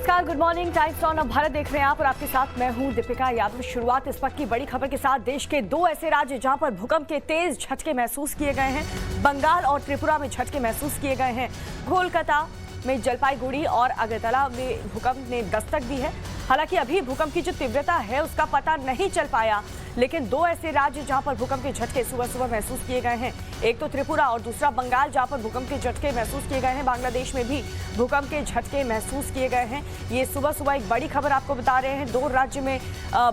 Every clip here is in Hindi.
नमस्कार, good morning. Times on Bharat देख रहे हैं आप और आपके साथ मैं हूं दीपिका यादव। शुरुआत इस वक्त की बड़ी खबर के साथ। देश के दो ऐसे राज्य जहां पर भूकंप के तेज झटके महसूस किए गए हैं। बंगाल और त्रिपुरा में झटके महसूस किए गए हैं। कोलकाता में जलपाईगुड़ी और अगरतला में भूकंप ने दस्तक दी है। हालांकि अभी भूकंप की जो तीव्रता है उसका पता नहीं चल पाया, लेकिन दो ऐसे राज्य जहां पर भूकंप के झटके सुबह सुबह महसूस किए गए हैं, एक तो त्रिपुरा और दूसरा बंगाल, जहां पर भूकंप के झटके महसूस किए गए हैं। बांग्लादेश में भी भूकंप के झटके महसूस किए गए हैं। ये सुबह सुबह एक बड़ी खबर आपको बता रहे हैं। दो राज्य में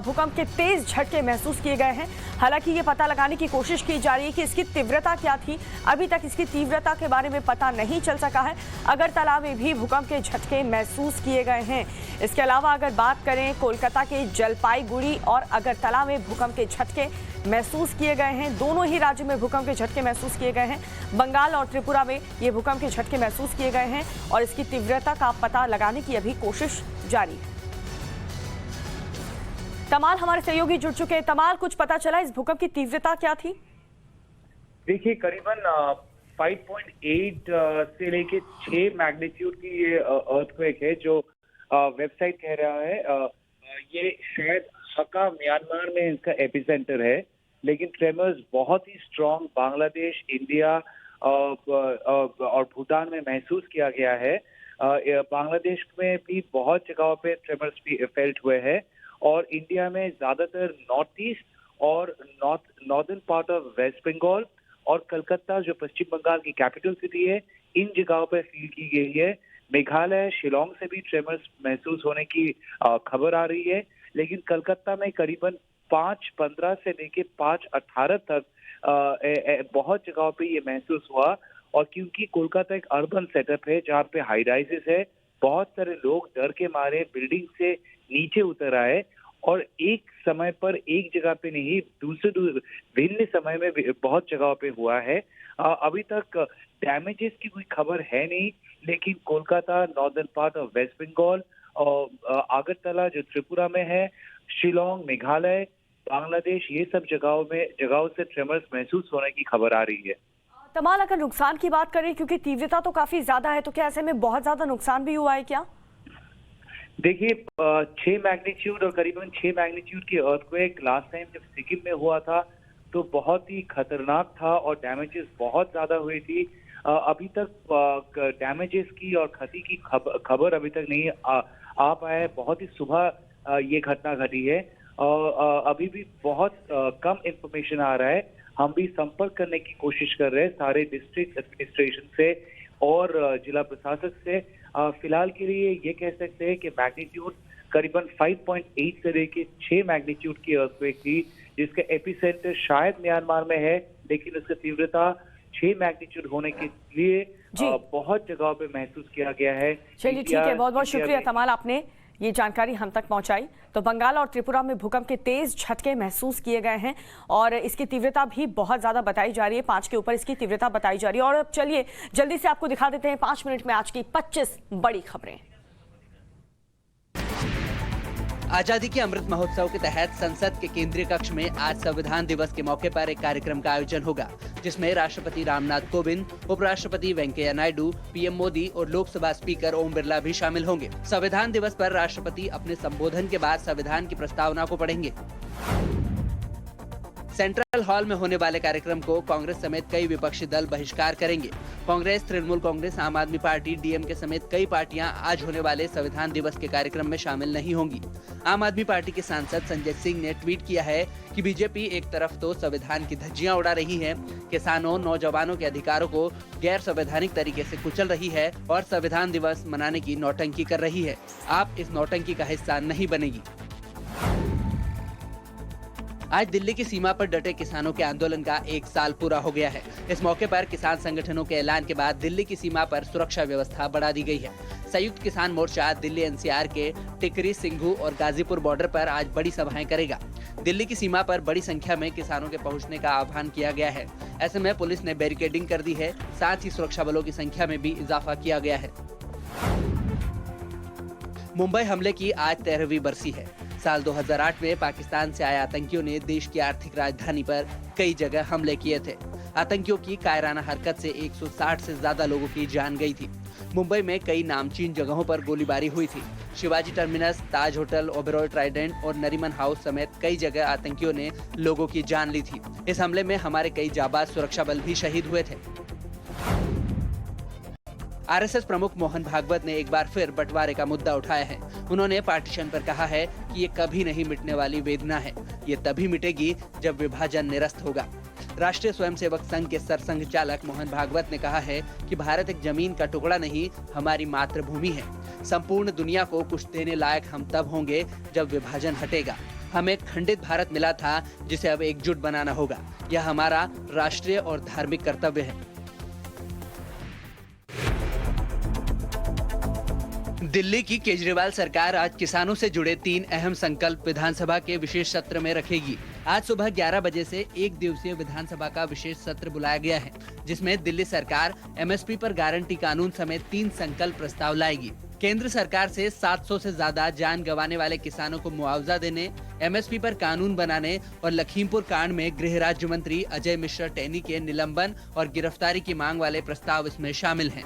भूकंप के तेज झटके महसूस किए गए हैं। हालांकि ये पता लगाने की कोशिश की जा रही है कि इसकी तीव्रता क्या थी। अभी तक इसकी तीव्रता के बारे में पता नहीं चल सका है। अगरतला में भी भूकंप के झटके महसूस किए गए हैं। इसके अलावा अगर बात करें, कोलकाता के जलपाईगुड़ी और अगरतला में भूकंप के झटके महसूस किए गए हैं। दोनों ही राज्यों में भूकंप के झटके महसूस किए गए हैं। बंगाल और त्रिपुरा में ये भूकंप के झटके महसूस किए गए हैं और इसकी तीव्रता का पता लगाने की अभी कोशिश जारी है। तमाल हमारे सहयोगी जुड़ चुके हैं। तमाल, कुछ पता चला इस भूकंप की तीव्रता क्या थी? देखिए, करीबन 5.8 से लेके 6 मैग्नीट्यूड की ये अर्थक्वेक है जो वेबसाइट कह रहा है। ये शायद हक्का म्यांमार में इसका एपिसेंटर है, लेकिन ट्रेमर्स बहुत ही स्ट्रॉन्ग बांग्लादेश, इंडिया और भूटान में महसूस किया गया है। बांग्लादेश में भी बहुत जगहों पे ट्रेमर्स भी फेल्ट हुए हैं और इंडिया में ज्यादातर नॉर्थ ईस्ट और northern part of West Bengal और कलकत्ता जो पश्चिम बंगाल की कैपिटल सिटी है, इन जगहों पर फील की गई है। मेघालय, शिलोंग से भी ट्रेमर्स महसूस होने की खबर आ रही है, लेकिन कलकत्ता में करीबन 5.15 से लेके 5.18 तक बहुत जगहों पे ये महसूस हुआ। और क्योंकि कोलकाता एक अर्बन सेटअप है जहाँ पे हाई राइजेस है, बहुत सारे लोग डर के मारे बिल्डिंग से नीचे उतर आए और एक समय पर एक जगह पे नहीं, दूसरे भिन्न समय में बहुत जगहों पे हुआ है। अभी तक डैमेजेस की कोई खबर है नहीं, लेकिन Kolkata, northern part of West Bengal और अगरतला जो त्रिपुरा में है, शिलोंग, मेघालय, बांग्लादेश, ये सब जगहों से ट्रेमर्स महसूस होने की खबर आ रही है। तमाल, अगर नुकसान की बात करें, क्योंकि तीव्रता तो काफी ज्यादा है, तो क्या ऐसे में बहुत ज्यादा नुकसान भी हुआ है क्या? देखिए, 6 मैग्नीट्यूड और करीबन 6 मैग्नीट्यूड की अर्थक्वेक लास्ट टाइम जब सिक्किम में हुआ था तो बहुत ही खतरनाक था और डैमेजेस बहुत ज्यादा हुई थी। अभी तक डैमेजेस की और क्षति की खबर अभी तक नहीं आ पाया है। बहुत ही सुबह ये घटना घटी है और अभी भी बहुत कम इंफॉर्मेशन आ रहा है। हम भी संपर्क करने की कोशिश कर रहे हैं सारे डिस्ट्रिक्ट एडमिनिस्ट्रेशन से और जिला प्रशासक से। फिलहाल के लिए ये कह सकते हैं कि मैग्नीट्यूड करीबन 5.8 से लेके 6 मैग्नीट्यूड की अर्थक्वेक थी, जिसका एपिसेंटर शायद म्यांमार में है, लेकिन उसका तीव्रता 6 मैग्नीट्यूड होने के लिए बहुत जगहों पे महसूस किया गया है। चलिए, ठीक है, बहुत बहुत शुक्रिया तमाल, आपने ये जानकारी हम तक पहुंचाई। तो बंगाल और त्रिपुरा में भूकंप के तेज झटके महसूस किए गए हैं और इसकी तीव्रता भी बहुत ज्यादा बताई जा रही है। 5 के ऊपर इसकी तीव्रता बताई जा रही है। और अब चलिए जल्दी से आपको दिखा देते हैं 5 मिनट में आज की 25 बड़ी खबरें। आजादी के अमृत महोत्सव के तहत संसद के केंद्रीय कक्ष में आज संविधान दिवस के मौके पर एक कार्यक्रम का आयोजन होगा, जिसमें राष्ट्रपति रामनाथ कोविंद, उपराष्ट्रपति वेंकैया नायडू, पीएम मोदी और लोकसभा स्पीकर ओम बिरला भी शामिल होंगे। संविधान दिवस पर राष्ट्रपति अपने संबोधन के बाद संविधान की प्रस्तावना को पढ़ेंगे। सेंट्रल हॉल में होने वाले कार्यक्रम को कांग्रेस समेत कई विपक्षी दल बहिष्कार करेंगे। कांग्रेस, तृणमूल कांग्रेस, आम आदमी पार्टी, डीएमके समेत कई पार्टियां आज होने वाले संविधान दिवस के कार्यक्रम में शामिल नहीं होंगी। आम आदमी पार्टी के सांसद संजय सिंह ने ट्वीट किया है कि बीजेपी एक तरफ तो संविधान की धज्जियां उड़ा रही है, किसानों, नौजवानों के अधिकारों को गैर संवैधानिक तरीके से कुचल रही है और संविधान दिवस मनाने की नौटंकी कर रही है। आप इस नौटंकी का हिस्सा नहीं बनेगी। आज दिल्ली की सीमा पर डटे किसानों के आंदोलन का 1 साल पूरा हो गया है। इस मौके पर किसान संगठनों के ऐलान के बाद दिल्ली की सीमा पर सुरक्षा व्यवस्था बढ़ा दी गई है। संयुक्त किसान मोर्चा दिल्ली एनसीआर के टिकरी, सिंघू और गाजीपुर बॉर्डर पर आज बड़ी सभाएं करेगा। दिल्ली की सीमा पर बड़ी संख्या में किसानों के पहुंचने का आह्वान किया गया है। ऐसे में पुलिस ने बैरिकेडिंग कर दी है, साथ ही सुरक्षा बलों की संख्या में भी इजाफा किया गया है। मुंबई हमले की आज 13वीं बरसी है। साल 2008 में पाकिस्तान से आए आतंकियों ने देश की आर्थिक राजधानी पर कई जगह हमले किए थे। आतंकियों की कायराना हरकत से 160 से ज्यादा लोगों की जान गई थी। मुंबई में कई नामचीन जगहों पर गोलीबारी हुई थी। शिवाजी टर्मिनस, ताज होटल, ओबेरॉय ट्राइडेंट और नरीमन हाउस समेत कई जगह आतंकियों ने लोगों की जान ली थी। इस हमले में हमारे कई जाबाज सुरक्षा बल भी शहीद हुए थे। आरएसएस प्रमुख मोहन भागवत ने एक बार फिर बंटवारे का मुद्दा उठाया है। उन्होंने पार्टीशन पर कहा है कि ये कभी नहीं मिटने वाली वेदना है। ये तभी मिटेगी जब विभाजन निरस्त होगा। राष्ट्रीय स्वयंसेवक संघ के सरसंघ चालक मोहन भागवत ने कहा है कि भारत एक जमीन का टुकड़ा नहीं, हमारी मातृभूमि है। संपूर्ण दुनिया को कुछ देने लायक हम तब होंगे जब विभाजन हटेगा। हमें खंडित भारत मिला था जिसे अब एकजुट बनाना होगा। यह हमारा राष्ट्रीय और धार्मिक कर्तव्य है। दिल्ली की केजरीवाल सरकार आज किसानों से जुड़े 3 अहम संकल्प विधानसभा के विशेष सत्र में रखेगी। आज सुबह 11 बजे से 1 दिवसीय विधानसभा का विशेष सत्र बुलाया गया है, जिसमें दिल्ली सरकार एमएसपी पर गारंटी कानून समेत 3 संकल्प प्रस्ताव लाएगी। केंद्र सरकार से 700 से ज्यादा जान गंवाने वाले किसानों को मुआवजा देने, एमएसपी पर कानून बनाने और लखीमपुर कांड में गृह राज्य मंत्री अजय मिश्रा टेनी के निलंबन और गिरफ्तारी की मांग वाले प्रस्ताव इसमें शामिल हैं।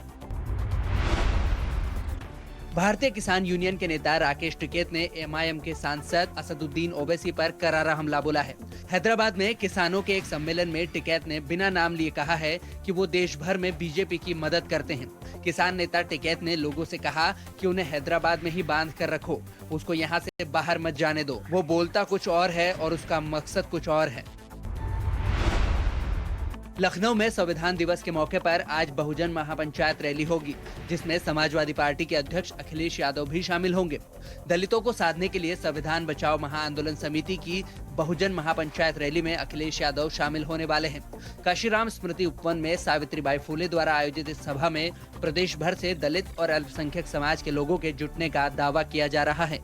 भारतीय किसान यूनियन के नेता राकेश टिकैत ने एमआईएम के सांसद असदुद्दीन ओवैसी पर करारा हमला बोला है। हैदराबाद में किसानों के एक सम्मेलन में टिकैत ने बिना नाम लिए कहा है कि वो देश भर में बीजेपी की मदद करते हैं। किसान नेता टिकैत ने लोगों से कहा कि उन्हें हैदराबाद में ही बांध कर रखो, उसको यहाँ से बाहर मत जाने दो। वो बोलता कुछ और है और उसका मकसद कुछ और है। लखनऊ में संविधान दिवस के मौके पर आज बहुजन महापंचायत रैली होगी, जिसमें समाजवादी पार्टी के अध्यक्ष अखिलेश यादव भी शामिल होंगे। दलितों को साधने के लिए संविधान बचाओ महाआंदोलन समिति की बहुजन महापंचायत रैली में अखिलेश यादव शामिल होने वाले हैं। काशीराम स्मृति उपवन में सावित्रीबाई फुले द्वारा आयोजित इस सभा में प्रदेश भर से दलित और अल्पसंख्यक समाज के लोगों के जुटने का दावा किया जा रहा है।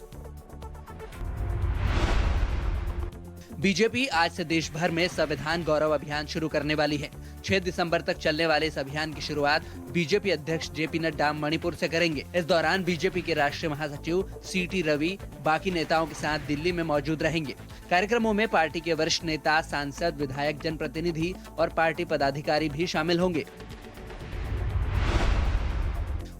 बीजेपी आज से देश भर में संविधान गौरव अभियान शुरू करने वाली है। 6 दिसंबर तक चलने वाले इस अभियान की शुरुआत बीजेपी अध्यक्ष जेपी नड्डा मणिपुर से करेंगे। इस दौरान बीजेपी के राष्ट्रीय महासचिव सीटी रवि बाकी नेताओं के साथ दिल्ली में मौजूद रहेंगे। कार्यक्रमों में पार्टी के वरिष्ठ नेता, सांसद, विधायक, जनप्रतिनिधि और पार्टी पदाधिकारी भी शामिल होंगे।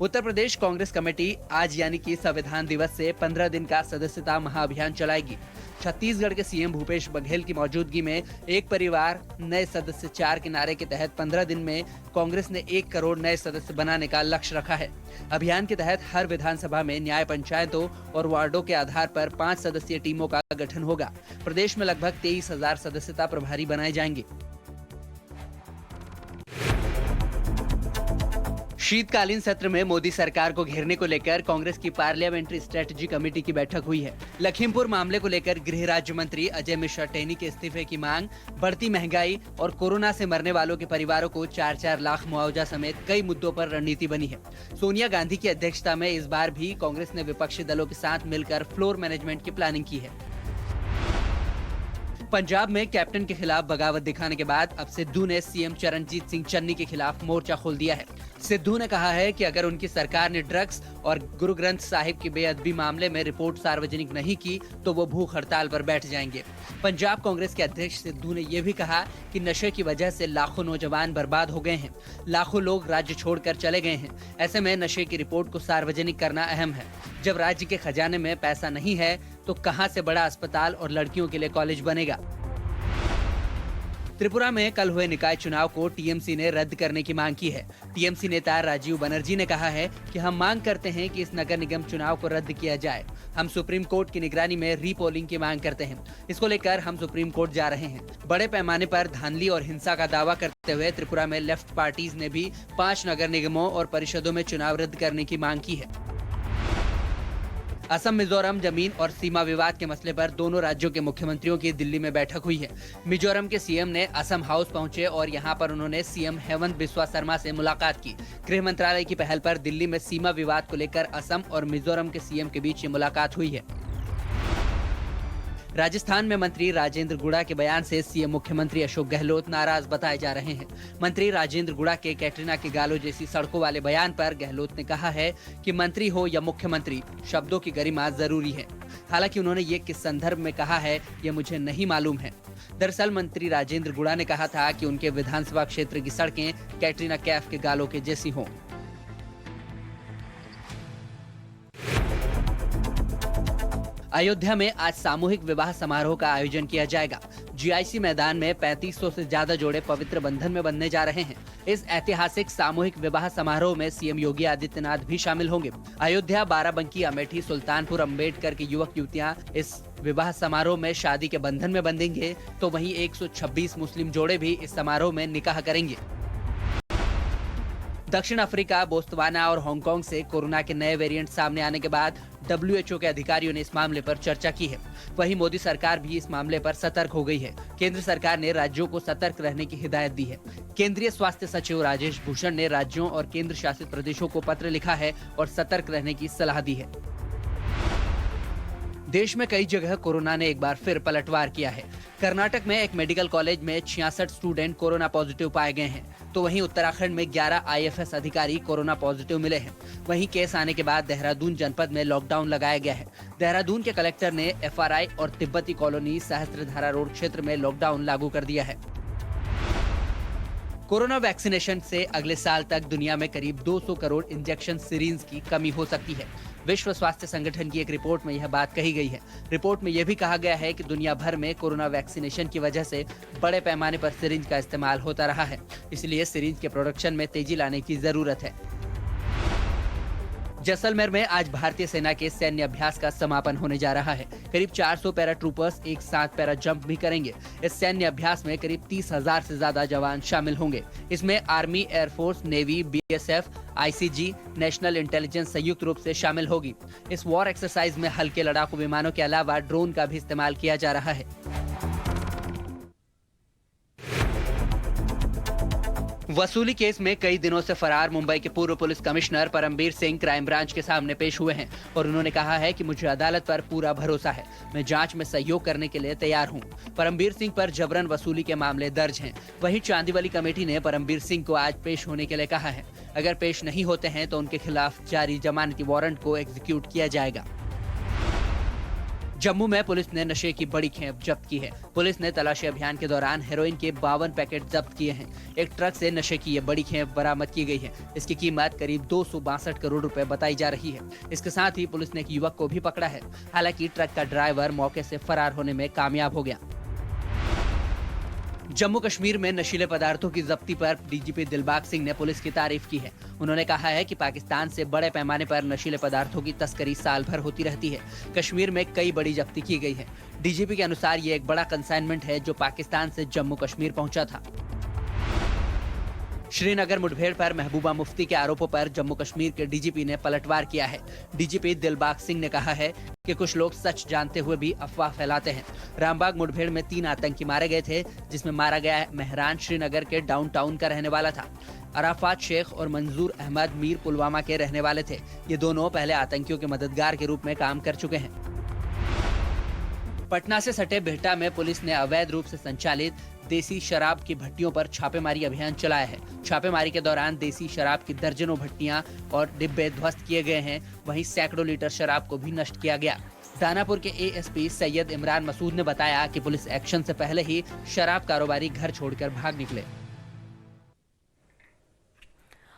उत्तर प्रदेश कांग्रेस कमेटी आज यानी कि संविधान दिवस से 15 दिन का सदस्यता महाअभियान चलाएगी। छत्तीसगढ़ के सीएम भूपेश बघेल की मौजूदगी में एक परिवार नए सदस्य 4 के नारे के तहत 15 दिन में कांग्रेस ने 1 करोड़ नए सदस्य बनाने का लक्ष्य रखा है। अभियान के तहत हर विधानसभा में न्याय पंचायतों और वार्डों के आधार पर 5 सदस्यीय टीमों का गठन होगा। प्रदेश में लगभग 23,000 सदस्यता प्रभारी बनाए जाएंगे। शीतकालीन सत्र में मोदी सरकार को घेरने को लेकर कांग्रेस की पार्लियामेंट्री स्ट्रेटजी कमेटी की बैठक हुई है। लखीमपुर मामले को लेकर गृह राज्य मंत्री अजय मिश्रा टेनी के इस्तीफे की मांग, बढ़ती महंगाई और कोरोना से मरने वालों के परिवारों को 4-4 लाख मुआवजा समेत कई मुद्दों पर रणनीति बनी है। सोनिया गांधी की अध्यक्षता में इस बार भी कांग्रेस ने विपक्षी दलों के साथ मिलकर फ्लोर मैनेजमेंट की प्लानिंग की है। पंजाब में कैप्टन के खिलाफ बगावत दिखाने के बाद अब सिद्धू ने सीएम चरणजीत सिंह चन्नी के खिलाफ मोर्चा खोल दिया है। सिद्धू ने कहा है कि अगर उनकी सरकार ने ड्रग्स और गुरु ग्रंथ साहिब की बेअदबी मामले में रिपोर्ट सार्वजनिक नहीं की तो वो भूख हड़ताल पर बैठ जाएंगे। पंजाब कांग्रेस के अध्यक्ष सिद्धू ने यह भी कहा कि नशे की वजह से लाखों नौजवान बर्बाद हो गए हैं, लाखों लोग राज्य छोड़कर चले गए हैं। ऐसे में नशे की रिपोर्ट को सार्वजनिक करना अहम है। जब राज्य के खजाने में पैसा नहीं है तो कहां से बड़ा अस्पताल और लड़कियों के लिए कॉलेज बनेगा। त्रिपुरा में कल हुए निकाय चुनाव को टीएमसी ने रद्द करने की मांग की है। टीएमसी नेता राजीव बनर्जी ने कहा है कि हम मांग करते हैं कि इस नगर निगम चुनाव को रद्द किया जाए। हम सुप्रीम कोर्ट की निगरानी में रीपोलिंग की मांग करते हैं। इसको लेकर हम सुप्रीम कोर्ट जा रहे हैं। बड़े पैमाने पर धांधली और हिंसा का दावा करते हुए त्रिपुरा में लेफ्ट पार्टीज ने भी 5 नगर निगमों और परिषदों में चुनाव रद्द करने की मांग की है। असम मिजोरम जमीन और सीमा विवाद के मसले पर दोनों राज्यों के मुख्यमंत्रियों की दिल्ली में बैठक हुई है। मिजोरम के सीएम ने असम हाउस पहुंचे और यहां पर उन्होंने सीएम हेमंत बिस्वा शर्मा से मुलाकात की। गृह मंत्रालय की पहल पर दिल्ली में सीमा विवाद को लेकर असम और मिजोरम के सीएम के बीच ये मुलाकात हुई है। राजस्थान में मंत्री राजेंद्र गुड़ा के बयान से सीएम मुख्यमंत्री अशोक गहलोत नाराज बताए जा रहे हैं। मंत्री राजेंद्र गुड़ा के कैटरीना के गालों जैसी सड़कों वाले बयान पर गहलोत ने कहा है कि मंत्री हो या मुख्यमंत्री, शब्दों की गरिमा जरूरी है। हालांकि उन्होंने ये किस संदर्भ में कहा है ये मुझे नहीं मालूम है। दरअसल मंत्री राजेंद्र गुड़ा ने कहा था कि उनके विधानसभा क्षेत्र की सड़कें कैटरीना कैफ के गालों के जैसी हों। अयोध्या में आज सामूहिक विवाह समारोह का आयोजन किया जाएगा। जीआईसी मैदान में 3500 से ज्यादा जोड़े पवित्र बंधन में बंधने जा रहे हैं। इस ऐतिहासिक सामूहिक विवाह समारोह में सीएम योगी आदित्यनाथ भी शामिल होंगे। अयोध्या, बाराबंकी, अमेठी, सुल्तानपुर, अम्बेडकर के युवक युवतियां इस विवाह समारोह में शादी के बंधन में बंधेंगे, तो वहीं 126 मुस्लिम जोड़े भी इस समारोह में निकाह करेंगे। दक्षिण अफ्रीका, बोत्सवाना और हांगकांग से कोरोना के नए वेरिएंट सामने आने के बाद WHO के अधिकारियों ने इस मामले पर चर्चा की है। वहीं मोदी सरकार भी इस मामले पर सतर्क हो गई है। केंद्र सरकार ने राज्यों को सतर्क रहने की हिदायत दी है। केंद्रीय स्वास्थ्य सचिव राजेश भूषण ने राज्यों और केंद्र शासित प्रदेशों को पत्र लिखा है और सतर्क रहने की सलाह दी है। देश में कई जगह कोरोना ने एक बार फिर पलटवार किया है। कर्नाटक में एक मेडिकल कॉलेज में 66 स्टूडेंट कोरोना पॉजिटिव पाए गए हैं, तो वहीं उत्तराखंड में 11 IFS अधिकारी कोरोना पॉजिटिव मिले हैं। वहीं केस आने के बाद देहरादून जनपद में लॉकडाउन लगाया गया है। देहरादून के कलेक्टर ने FRI और तिब्बती कॉलोनी सहस्त्रधारा रोड क्षेत्र में लॉकडाउन लागू कर दिया है। कोरोना वैक्सीनेशन से अगले साल तक दुनिया में करीब 200 करोड़ इंजेक्शन सिरिंज की कमी हो सकती है। विश्व स्वास्थ्य संगठन की एक रिपोर्ट में यह बात कही गई है। रिपोर्ट में यह भी कहा गया है कि दुनिया भर में कोरोना वैक्सीनेशन की वजह से बड़े पैमाने पर सिरिंज का इस्तेमाल होता रहा है, इसलिए सिरिंज के प्रोडक्शन में तेजी लाने की जरूरत है। जैसलमेर में आज भारतीय सेना के सैन्य अभ्यास का समापन होने जा रहा है। करीब 400 पैरा ट्रूपर्स एक साथ पैरा जंप भी करेंगे। इस सैन्य अभ्यास में करीब 30,000 से ज्यादा जवान शामिल होंगे। इसमें army, air force, navy, BSF, ICG, national intelligence संयुक्त रूप से शामिल होगी। इस वॉर एक्सरसाइज में हल्के लड़ाकू विमानों के अलावा ड्रोन का भी इस्तेमाल किया जा रहा है। वसूली केस में कई दिनों से फरार मुंबई के पूर्व police commissioner Parambir Singh crime branch के सामने पेश हुए हैं और उन्होंने कहा है कि मुझे अदालत पर पूरा भरोसा है। मैं जांच में सहयोग करने के लिए तैयार हूं। परमबीर सिंह पर जबरन वसूली के मामले दर्ज हैं। वहीं चांदीवली कमेटी ने परमबीर सिंह को आज पेश होने के लिए कहा है। अगर पेश नहीं होते हैं तो उनके खिलाफ जारी जमानती वारंट को एग्जीक्यूट किया जाएगा। जम्मू में पुलिस ने नशे की बड़ी खेप जब्त की है। पुलिस ने तलाशी अभियान के दौरान हेरोइन के 52 पैकेट जब्त किए हैं। एक ट्रक से नशे की ये बड़ी खेप बरामद की गई है। इसकी कीमत करीब 262 करोड़ रुपए बताई जा रही है। इसके साथ ही पुलिस ने एक युवक को भी पकड़ा है। हालांकि ट्रक का ड्राइवर मौके से फरार होने में कामयाब हो गया। जम्मू कश्मीर में नशीले पदार्थों की जब्ती पर DGP दिलबाग सिंह ने पुलिस की तारीफ की है। उन्होंने कहा है कि पाकिस्तान से बड़े पैमाने पर नशीले पदार्थों की तस्करी साल भर होती रहती है। कश्मीर में कई बड़ी जब्ती की गई है। DGP के अनुसार ये एक बड़ा कंसाइनमेंट है जो पाकिस्तान से जम्मू कश्मीर पहुंचा था। श्रीनगर मुठभेड़ पर महबूबा मुफ्ती के आरोपों पर जम्मू कश्मीर के DGP ने पलटवार किया है। DGP दिलबाग सिंह ने कहा है कि कुछ लोग सच जानते हुए भी अफवाह फैलाते हैं। रामबाग मुठभेड़ में 3 आतंकी मारे गए थे, जिसमें मारा गया मेहरान श्रीनगर के डाउनटाउन का रहने वाला था। अराफात शेख और मंजूर अहमद मीर पुलवामा के रहने वाले थे। ये दोनों पहले आतंकियों के मददगार के रूप में काम कर चुके हैं। पटना से सटे बिहटा में पुलिस ने अवैध रूप से संचालित देसी शराब की भट्टियों पर छापेमारी अभियान चलाया है। छापेमारी के दौरान देसी शराब की दर्जनों भट्टियां और डिब्बे ध्वस्त किए गए हैं। वहीं सैकड़ों लीटर शराब को भी नष्ट किया गया। दानापुर के ASP सैयद इमरान मसूद ने बताया कि पुलिस एक्शन से पहले ही शराब कारोबारी घर छोड़कर भाग निकले।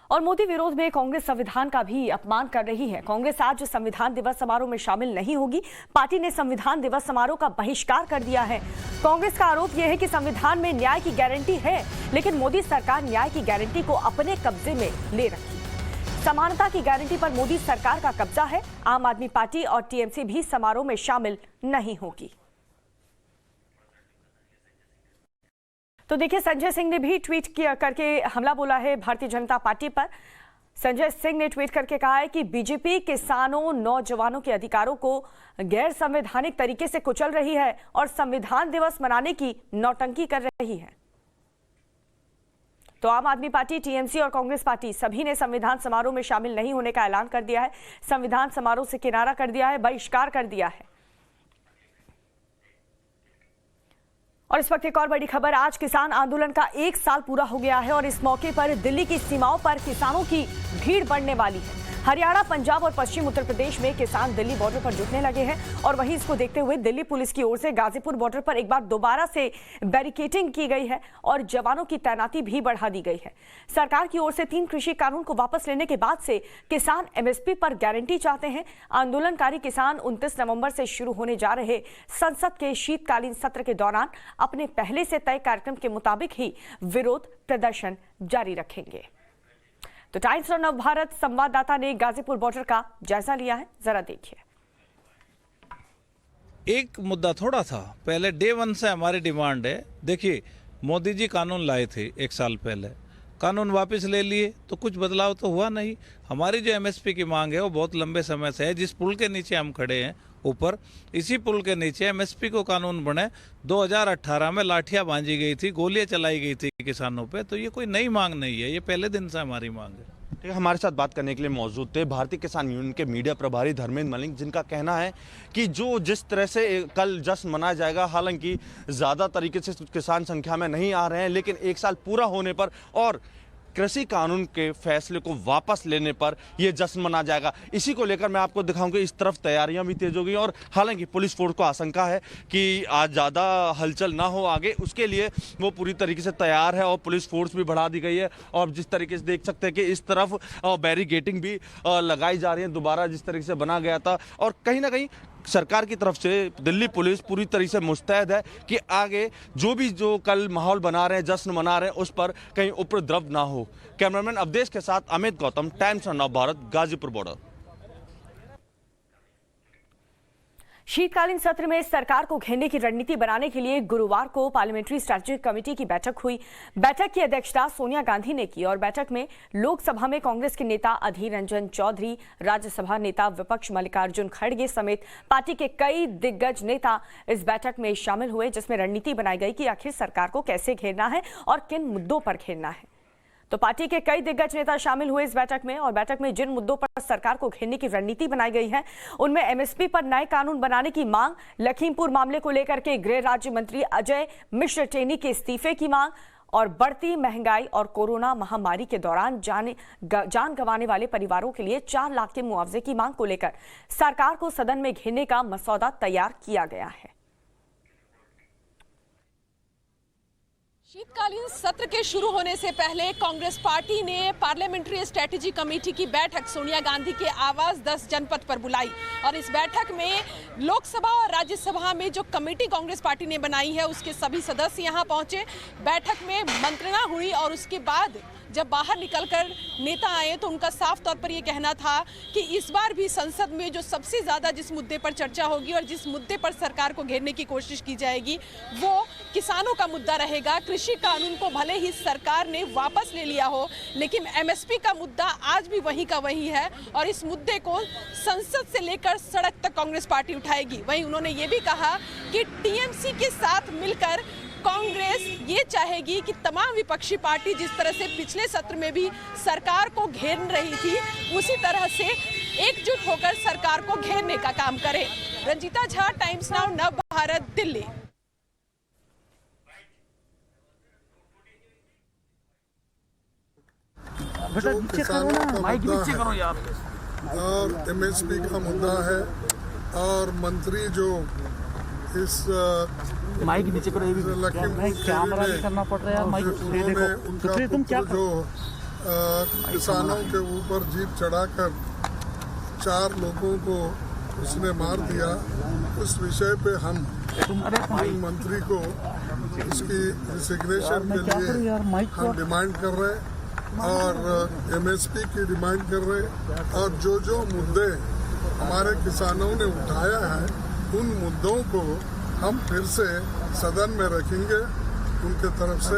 और मोदी विरोध में कांग्रेस संविधान का भी अपमान कर रही है। कांग्रेस आज संविधान दिवस समारोह में शामिल नहीं होगी। पार्टी ने संविधान दिवस समारोह का बहिष्कार कर दिया है। कांग्रेस का आरोप यह है कि संविधान में न्याय की गारंटी है, लेकिन मोदी सरकार न्याय की गारंटी को अपने कब्जे में ले रखी। समानता की गारंटी पर मोदी सरकार का कब्जा है। आम आदमी पार्टी और TMC भी समारोह में शामिल नहीं होगी। तो देखिए, संजय सिंह ने भी ट्वीट किया करके हमला बोला है भारतीय जनता पार्टी पर। संजय सिंह ने ट्वीट करके कहा है कि बीजेपी किसानों, नौजवानों के अधिकारों को गैर संवैधानिक तरीके से कुचल रही है और संविधान दिवस मनाने की नौटंकी कर रही है। तो आम आदमी पार्टी, TMC और कांग्रेस पार्टी सभी ने संविधान समारोह में शामिल नहीं होने का ऐलान कर दिया है। संविधान समारोह से किनारा कर दिया है, बहिष्कार कर दिया है। और इस वक्त एक और बड़ी खबर, आज किसान आंदोलन का 1 साल पूरा हो गया है और इस मौके पर दिल्ली की सीमाओं पर किसानों की भीड़ बढ़ने वाली है। हरियाणा, पंजाब और पश्चिम उत्तर प्रदेश में किसान दिल्ली बॉर्डर पर जुटने लगे हैं और वहीं इसको देखते हुए दिल्ली पुलिस की ओर से गाजीपुर बॉर्डर पर एक बार दोबारा से बैरिकेडिंग की गई है और जवानों की तैनाती भी बढ़ा दी गई है। सरकार की ओर से 3 कृषि कानून को वापस लेने के बाद से किसान एमएसपी पर गारंटी चाहते हैं। आंदोलनकारी किसान 29 नवंबर से शुरू होने जा रहे संसद के शीतकालीन सत्र के दौरान अपने पहले से तय कार्यक्रम के मुताबिक ही विरोध प्रदर्शन जारी रखेंगे। तो टाइम्स और नवभारत संवाददाता ने गाजीपुर बॉर्डर का जायजा लिया है, जरा देखिए। एक मुद्दा थोड़ा था, पहले डे 1 से हमारी डिमांड है। देखिए, मोदी जी कानून लाए थे 1 साल पहले, कानून वापस ले लिए तो कुछ बदलाव तो हुआ नहीं। हमारी जो एमएसपी की मांग है वो बहुत लंबे समय से है। जिस पुल के नीचे हम खड़े हैं ऊपर, इसी पुल के नीचे एमएसपी को कानून बने। 2018 में लाठियां बांधी गई थी, गोलियां चलाई गई थी किसानों पे, तो ये कोई नई मांग नहीं है, ये पहले दिन से हमारी मांग है। ठीक है, हमारे साथ बात करने के लिए मौजूद थे भारतीय किसान यूनियन के मीडिया प्रभारी धर्मेंद्र मलिक, जिनका कहना है कि जिस तरह से कल जश्न मनाया जाएगा, हालांकि ज़्यादा तरीके से किसान संख्या में नहीं आ रहे हैं, लेकिन 1 साल पूरा होने पर और कृषि कानून के फैसले को वापस लेने पर यह जश्न मना जाएगा। इसी को लेकर मैं आपको दिखाऊंगा, इस तरफ तैयारियां भी तेज हो गई और हालांकि पुलिस फोर्स को आशंका है कि आज ज़्यादा हलचल ना हो आगे, उसके लिए वो पूरी तरीके से तैयार है और पुलिस फोर्स भी बढ़ा दी गई है। और जिस तरीके से देख सकते हैं कि इस तरफ बैरिकेडिंग भी लगाई जा रही है दोबारा, जिस तरीके से बना गया था। और कहीं ना कहीं सरकार की तरफ से दिल्ली पुलिस पूरी तरीके से मुस्तैद है कि आगे जो कल माहौल बना रहे हैं, जश्न मना रहे हैं, उस पर कहीं उपद्रव ना हो। कैमरामैन अवधेश के साथ अमित गौतम, टाइम्स और नवभारत, गाजीपुर बॉर्डर। शीतकालीन सत्र में सरकार को घेरने की रणनीति बनाने के लिए गुरुवार को पार्लियामेंट्री स्ट्रैटेजिक कमेटी की बैठक हुई। बैठक की अध्यक्षता सोनिया गांधी ने की और बैठक में लोकसभा में कांग्रेस के नेता अधीर रंजन चौधरी, राज्यसभा नेता विपक्ष मल्लिकार्जुन खड़गे समेत पार्टी के कई दिग्गज नेता इस बैठक में शामिल हुए, जिसमें रणनीति बनाई गई कि आखिर सरकार को कैसे घेरना है और किन मुद्दों पर घेरना है। तो पार्टी के कई दिग्गज नेता शामिल हुए इस बैठक में और बैठक में जिन मुद्दों पर सरकार को घेरने की रणनीति बनाई गई है उनमें एमएसपी पर नए कानून बनाने की मांग, लखीमपुर मामले को लेकर के गृह राज्य मंत्री अजय मिश्र टेनी के इस्तीफे की मांग और बढ़ती महंगाई और कोरोना महामारी के दौरान जान गंवाने वाले परिवारों के लिए 4 लाख के मुआवजे की मांग को लेकर सरकार को सदन में घेरने का मसौदा तैयार किया गया है। शीतकालीन सत्र के शुरू होने से पहले कांग्रेस पार्टी ने पार्लियामेंट्री स्ट्रैटेजी कमेटी की बैठक सोनिया गांधी के आवास 10 जनपद पर बुलाई और इस बैठक में लोकसभा और राज्यसभा में जो कमेटी कांग्रेस पार्टी ने बनाई है उसके सभी सदस्य यहां पहुंचे। बैठक में मंत्रणा हुई और उसके बाद जब बाहर निकलकर नेता आए तो उनका साफ तौर पर यह कहना था कि इस बार भी संसद में जो सबसे ज्यादा जिस मुद्दे पर चर्चा होगी और जिस मुद्दे पर सरकार को घेरने की कोशिश की जाएगी वो किसानों का मुद्दा रहेगा। कृषि कानून को भले ही सरकार ने वापस ले लिया हो, लेकिन एमएसपी का मुद्दा आज भी वही का वही है और इस मुद्दे को संसद से लेकर सड़क तक कांग्रेस पार्टी उठाएगी। वहीं उन्होंने ये भी कहा कि टीएमसी के साथ मिलकर कांग्रेस ये चाहेगी कि तमाम विपक्षी पार्टी जिस तरह से पिछले सत्र में भी सरकार को घेर रही थी, उसी तरह से एकजुट होकर सरकार को घेरने का काम करे। रंजीता झा, टाइम्स नाउ, नव भारत, दिल्ली। जो किसानों का मुद्दा है और एमएसपी का मुद्दा है और मंत्री जो इस लखीमपुर जो किसानों के ऊपर जीप चढ़ाकर 4 लोगों को उसने मार दिया, उस विषय पे हम मंत्री को उसकी रिसिग्नेशन के लिए हम डिमांड कर रहे हैं और एमएसपी की डिमांड कर रहे हैं और जो मुद्दे हमारे किसानों ने उठाया है उन मुद्दों को हम फिर से सदन में रखेंगे उनके तरफ से।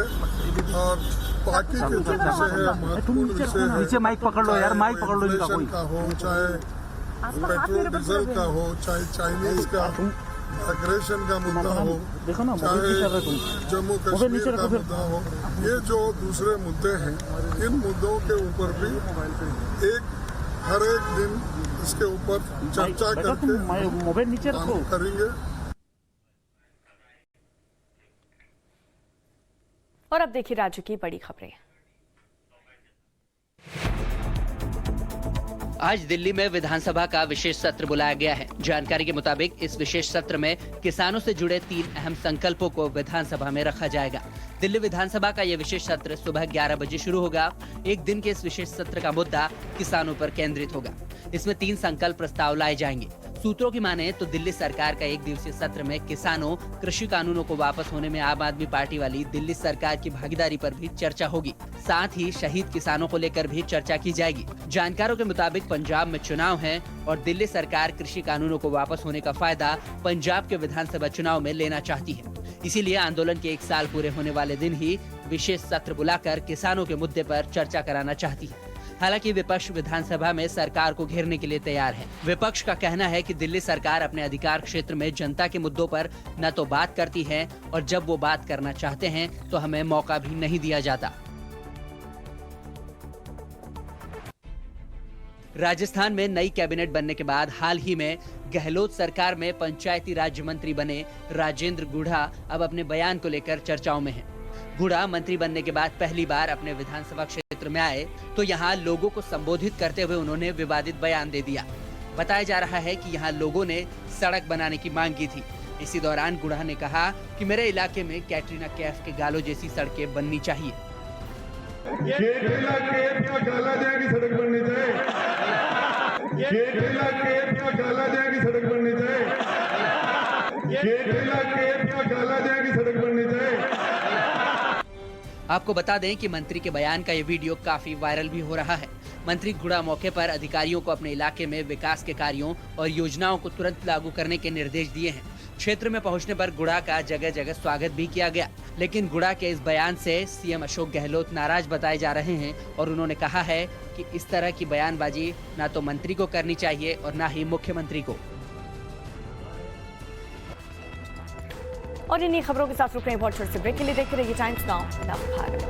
और बाकी के जो विषय है, महत्वपूर्ण विषय है, माइक पकड़ लो यार, माइक पकड़ लो इनका कोई का हो, चाहे पेट्रोल डीजल का हो, चाहे चाइनीज का अग्रेशन का मुद्दा हो, चाहे जम्मू कश्मीर का मुद्दा हो, ये जो दूसरे मुद्दे हैं, इन मुद्दों के ऊपर भी हर एक दिन इसके ऊपर चर्चा करके काम करेंगे। और अब देखिए राज्य की बड़ी खबरें। आज दिल्ली में विधानसभा का विशेष सत्र बुलाया गया है। जानकारी के मुताबिक इस विशेष सत्र में किसानों से जुड़े 3 अहम संकल्पों को विधानसभा में रखा जाएगा। दिल्ली विधानसभा का यह विशेष सत्र सुबह 11 बजे शुरू होगा। एक दिन के इस विशेष सत्र का मुद्दा किसानों पर केंद्रित होगा। इसमें 3 संकल्प प्रस्ताव लाए जाएंगे। सूत्रों की माने तो दिल्ली सरकार का 1 दिवसीय सत्र में किसानों, कृषि कानूनों को वापस होने में आम आदमी पार्टी वाली दिल्ली सरकार की भागीदारी पर भी चर्चा होगी। साथ ही शहीद किसानों को लेकर भी चर्चा की जाएगी। जानकारों के मुताबिक पंजाब में चुनाव हैं और दिल्ली सरकार कृषि कानूनों को वापस होने का फायदा पंजाब के विधानसभा चुनाव में लेना चाहती है। इसीलिए आंदोलन के 1 साल पूरे होने वाले दिन ही विशेष सत्र बुलाकर किसानों के मुद्दे पर चर्चा कराना चाहती है। हालांकि विपक्ष विधानसभा में सरकार को घेरने के लिए तैयार है। विपक्ष का कहना है कि दिल्ली सरकार अपने अधिकार क्षेत्र में जनता के मुद्दों पर न तो बात करती है और जब वो बात करना चाहते हैं तो हमें मौका भी नहीं दिया जाता। राजस्थान में नई कैबिनेट बनने के बाद हाल ही में गहलोत सरकार में पंचायती राज्य मंत्री बने राजेंद्र गुढ़ा अब अपने बयान को लेकर चर्चाओं में हैं। गुढ़ा मंत्री बनने के बाद पहली बार अपने विधानसभा क्षेत्र में आए तो यहां लोगों को संबोधित करते हुए उन्होंने विवादित बयान दे दिया। बताया जा रहा है कि यहां लोगों ने सड़क बनाने की मांग की थी। इसी दौरान गुढ़ा ने कहा कि मेरे इलाके में कैटरीना कैफ के गालों जैसी सड़कें बननी चाहिए। सड़क बननी चाहिए। सड़क बननी चाहिए। आपको बता दें कि मंत्री के बयान का ये वीडियो काफी वायरल भी हो रहा है। मंत्री गुढ़ा मौके पर अधिकारियों को अपने इलाके में विकास के कार्यों और योजनाओं को तुरंत लागू करने के निर्देश दिए हैं। क्षेत्र में पहुंचने पर गुढ़ा का जगह जगह स्वागत भी किया गया, लेकिन गुढ़ा के इस बयान से सीएम अशोक गहलोत नाराज बताए जा रहे हैं और उन्होंने कहा है कि इस तरह की बयानबाजी न तो मंत्री को करनी चाहिए और न ही मुख्यमंत्री को। और इन्हीं खबरों के साथ रुक रहे हैं बहुत छोटे से ब्रेक के लिए। देखते रहिए टाइम्स नाउ नव भारत।